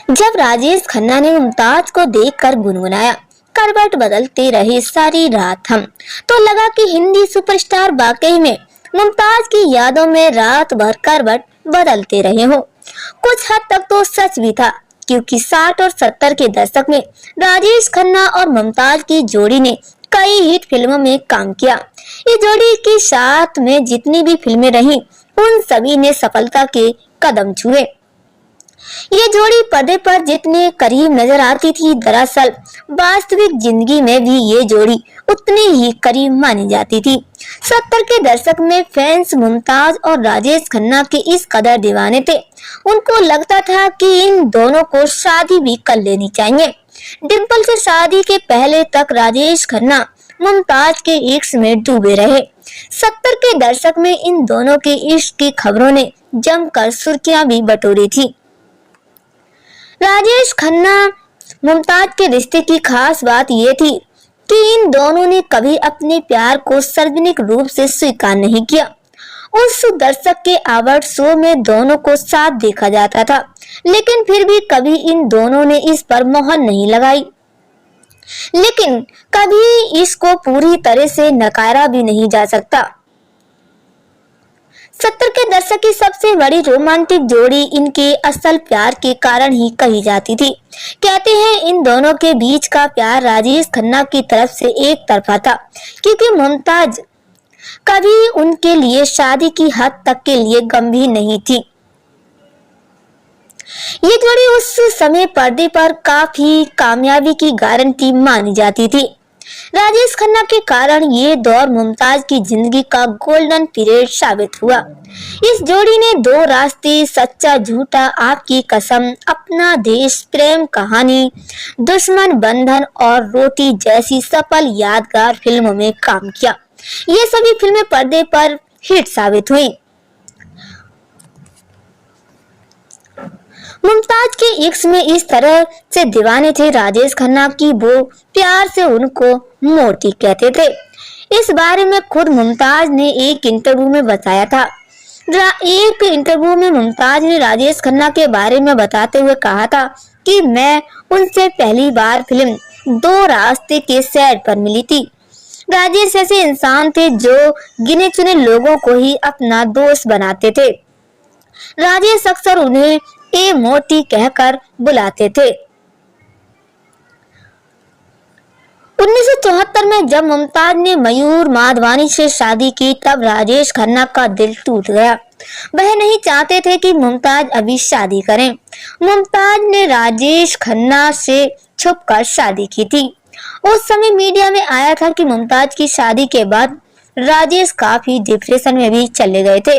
जब राजेश खन्ना ने मुमताज को देखकर गुनगुनाया, करवट बदलते रहे सारी रात हम, तो लगा कि हिंदी सुपरस्टार वाकई में मुमताज की यादों में रात भर करवट बदलते रहे हो। कुछ हद तक तो सच भी था, क्योंकि 60 और 70 के दशक में राजेश खन्ना और मुमताज की जोड़ी ने कई हिट फिल्मों में काम किया। ये जोड़ी के साथ में जितनी भी फिल्में रही, उन सभी ने सफलता के कदम छुए। ये जोड़ी पर्दे पर जितने करीब नजर आती थी, दरअसल वास्तविक जिंदगी में भी ये जोड़ी उतनी ही करीब मानी जाती थी। 70 के दशक में फैंस मुमताज और राजेश खन्ना के इस कदर दीवाने थे, उनको लगता था कि इन दोनों को शादी भी कर लेनी चाहिए। डिंपल से शादी के पहले तक राजेश खन्ना मुमताज के इश्क में डूबे रहे। 70 के दशक में इन दोनों के इश्क की खबरों ने जमकर सुर्खियां भी बटोरी थी। राजेश खन्ना मुमताज के रिश्ते की खास बात यह थी कि इन दोनों ने कभी अपने प्यार को सार्वजनिक रूप से स्वीकार नहीं किया। उस दशक के अवार्ड शो में दोनों को साथ देखा जाता था, लेकिन फिर भी कभी इन दोनों ने इस पर मोहर नहीं लगाई। लेकिन कभी इसको पूरी तरह से नकारा भी नहीं जा सकता। 70 के दशक की सबसे बड़ी रोमांटिक जोड़ी इनके असल प्यार के कारण ही कही जाती थी। कहते हैं इन दोनों के बीच का प्यार राजेश खन्ना की तरफ से एक तरफा था, क्योंकि मुमताज कभी उनके लिए शादी की हद तक के लिए गंभीर नहीं थी। ये जोड़ी उस समय पर्दे पर काफी कामयाबी की गारंटी मानी जाती थी। राजेश खन्ना के कारण ये दौर मुमताज की जिंदगी का गोल्डन पीरियड साबित हुआ। इस जोड़ी ने दो रास्ते, सच्चा झूठा, आपकी कसम, अपना देश, प्रेम कहानी, दुश्मन बंधन और रोटी जैसी सफल यादगार फिल्मों में काम किया। ये सभी फिल्में पर्दे पर हिट साबित हुई। मुमताज के इश्क में इस तरह से दीवाने थे राजेश खन्ना की वो प्यार से उनको मोती कहते थे। इस बारे में खुद मुमताज ने एक इंटरव्यू में बताया था। एक इंटरव्यू में मुमताज ने राजेश खन्ना के बारे में बताते हुए कहा था कि मैं उनसे पहली बार फिल्म दो रास्ते के सेट पर मिली थी। राजेश ऐसे इंसान थे जो गिने चुने लोगों को ही अपना दोस्त बनाते थे। राजेश अक्सर उन्हें ए मोती कहकर बुलाते थे। 1974 में जब मुमताज ने मयूर माधवानी से शादी की, तब राजेश खन्ना का दिल टूट गया। वह नहीं चाहते थे कि मुमताज अभी शादी करें। मुमताज ने राजेश खन्ना से छुपकर शादी की थी। उस समय मीडिया में आया था कि मुमताज की शादी के बाद राजेश काफी डिप्रेशन में भी चले गए थे।